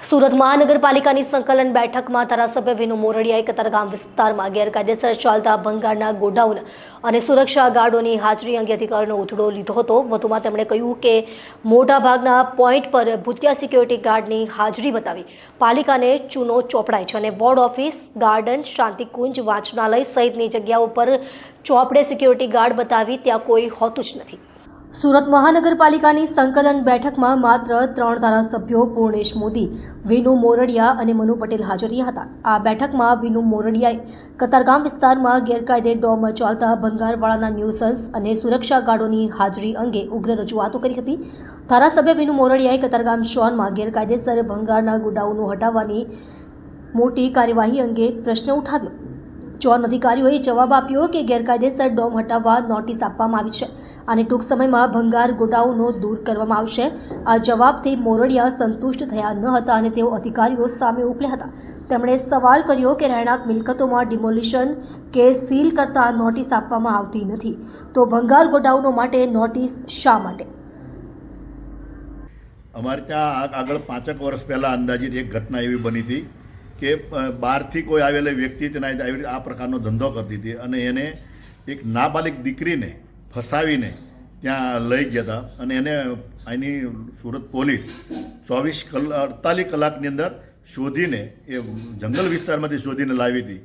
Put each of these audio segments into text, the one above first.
સુરત મહાનગરપાલિકાની સંકલન બેઠકમાં ધારાસભ્ય વિનુ મોરડિયાએ કતારગામ વિસ્તારમાં ગેરકાયદેસર ચાલતા ભંગારના ગોડાઉન અને સુરક્ષા ગાર્ડોની હાજરી અંગે અધિકારીનો ઉથડો લીધો હતો। વધુમાં તેમણે કહ્યું કે મોટાભાગના પોઈન્ટ પર ભૂતિયા સિક્યોરિટી ગાર્ડની હાજરી બતાવી પાલિકાને ચૂનો ચોપડાય છે અને વોર્ડ ઓફિસ, ગાર્ડન, શાંતિકુંજ, વાંચનાલય સહિતની જગ્યાઓ પર ચોપડે સિક્યોરિટી ગાર્ડ બતાવી ત્યાં કોઈ હોતું જ નથી। સુરત મહાનગરપાલિકાની સંકલન બેઠકમાં માત્ર 3 ધારાસભ્યો પૂર્ણેશ મોદી, વિનુ મોરડિયા અને મનુ પટેલ હાજર રહ્યા હતા। આ બેઠકમાં વિનુ મોરડિયાએ કતારગામ વિસ્તારમાં ગેરકાયદે ડોમ ચાલતા ભંગારવાળાના ન્યુસન્સ અને સુરક્ષા ગાર્ડોની હાજરી અંગે ઉગ્ર રજૂઆતો કરી હતી। ધારાસભ્ય વિનુ મોરડિયાએ કતારગામ ઝોનમાં ગેરકાયદેસર ભંગારના ગોડાઉનો હટાવવાની મોટી કાર્યવાહી અંગે પ્રશ્ન ઉઠાવ્યો। ઝોન અધિકારીઓએ જવાબ આપ્યો કે ગેરકાયદેસર ડોમ હટાવવા નોટિસ આપવામાં આવી છે અને ટૂંક સમયમાં ભંગાર ગોડાઉનો દૂર કરવામાં આવશે। આ જવાબથી મોરડિયા સંતુષ્ટ થયા ન હતા અને તેઓ અધિકારીઓ સામે ઉકળ્યા હતા। તેમણે સવાલ કર્યો કે રહેણાંક મિલકતોમાં ડિમોલિશન કે સીલ કરતા નોટિસ આપવામાં આવતી નથી તો ભંગાર ગોડાઉનો માટે નોટિસ શા માટે? અમારે ત્યાં આગળ 5 વર્ષ પહેલાં અંદાજિત એક ઘટના એવી બની હતી કે બહારથી કોઈ આવેલા વ્યક્તિ તેના આ પ્રકારનો ધંધો કરતી હતી અને એને એક નાબાલિગ દીકરીને ફસાવીને ત્યાં લઈ ગયા હતા અને એને અહીંની સુરત પોલીસ 48 કલાકની અંદર શોધીને એ જંગલ વિસ્તારમાંથી શોધીને લાવી હતી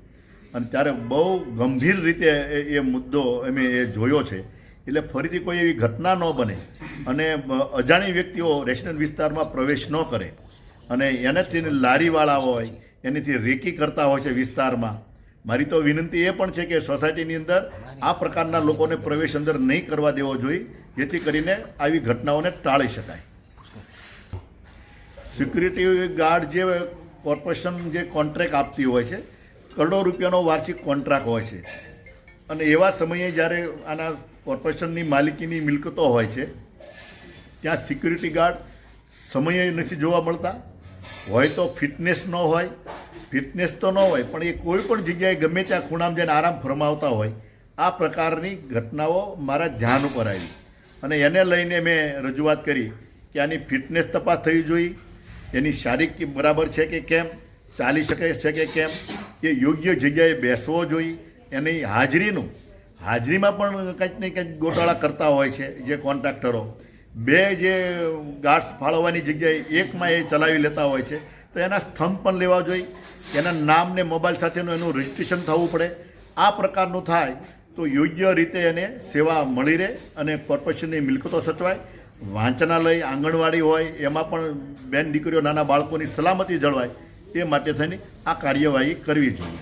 અને ત્યારે બહુ ગંભીર રીતે એ મુદ્દો અમે એ જોયો છે। એટલે ફરીથી કોઈ એવી ઘટના ન બને અને અજાણી વ્યક્તિઓ રેશનલ વિસ્તારમાં પ્રવેશ ન કરે અને એનાથી લારીવાળા હોય એનીથી રેકી કરતા હોય છે વિસ્તારમાં। મારી તો વિનંતી એ પણ છે કે સોસાયટીની અંદર આ પ્રકારના લોકોને પ્રવેશ અંદર નહીં કરવા દેવો જોઈએ જેથી કરીને આવી ઘટનાઓને ટાળી શકાય। સિક્યુરિટી ગાર્ડ જે કોર્પોરેશન જે કોન્ટ્રાક્ટ આપતી હોય છે, કરોડો રૂપિયાનો વાર્ષિક કોન્ટ્રાક્ટ હોય છે અને એવા સમયે જ્યારે આના કોર્પોરેશનની માલિકીની મિલકતો હોય છે ત્યાં સિક્યુરિટી ગાર્ડ સમયે નથી જોવા મળતા, હોય તો ફિટનેસ ન હોય, ફિટનેસ તો ન હોય પણ એ કોઈ પણ જગ્યાએ ગમે ત્યાં ખૂણામાં જઈને આરામ ફરમાવતા હોય। આ પ્રકારની ઘટનાઓ મારા ધ્યાન ઉપર આવી અને એને લઈને મેં રજૂઆત કરી કે આની ફિટનેસ તપાસ થવી જોઈએ, એની શારીરિક બરાબર છે કે કેમ, ચાલી શકે છે કે કેમ, એ યોગ્ય જગ્યાએ બેસવો જોઈએ, એની હાજરીમાં પણ કંઈક ને કંઈક ગોટાળા કરતા હોય છે જે કોન્ટ્રાક્ટરો। 2 જે ગાર્ડ્સ ફાળવવાની જગ્યાએ એકમાં એ ચલાવી લેતા હોય છે તો એના સ્તંભ પણ લેવા જોઈએ, એના નામ ને મોબાઈલ સાથેનું એનું રજિસ્ટ્રેશન થવું પડે। આ પ્રકારનું થાય તો યોગ્ય રીતે એને સેવા મળી રહે અને કોર્પોરેશનની મિલકતો સચવાય। વાંચનાલય, આંગણવાડી હોય એમાં પણ બેન દીકરીઓ, નાના બાળકોની સલામતી જળવાય એ માટે થઈને આ કાર્યવાહી કરવી જોઈએ।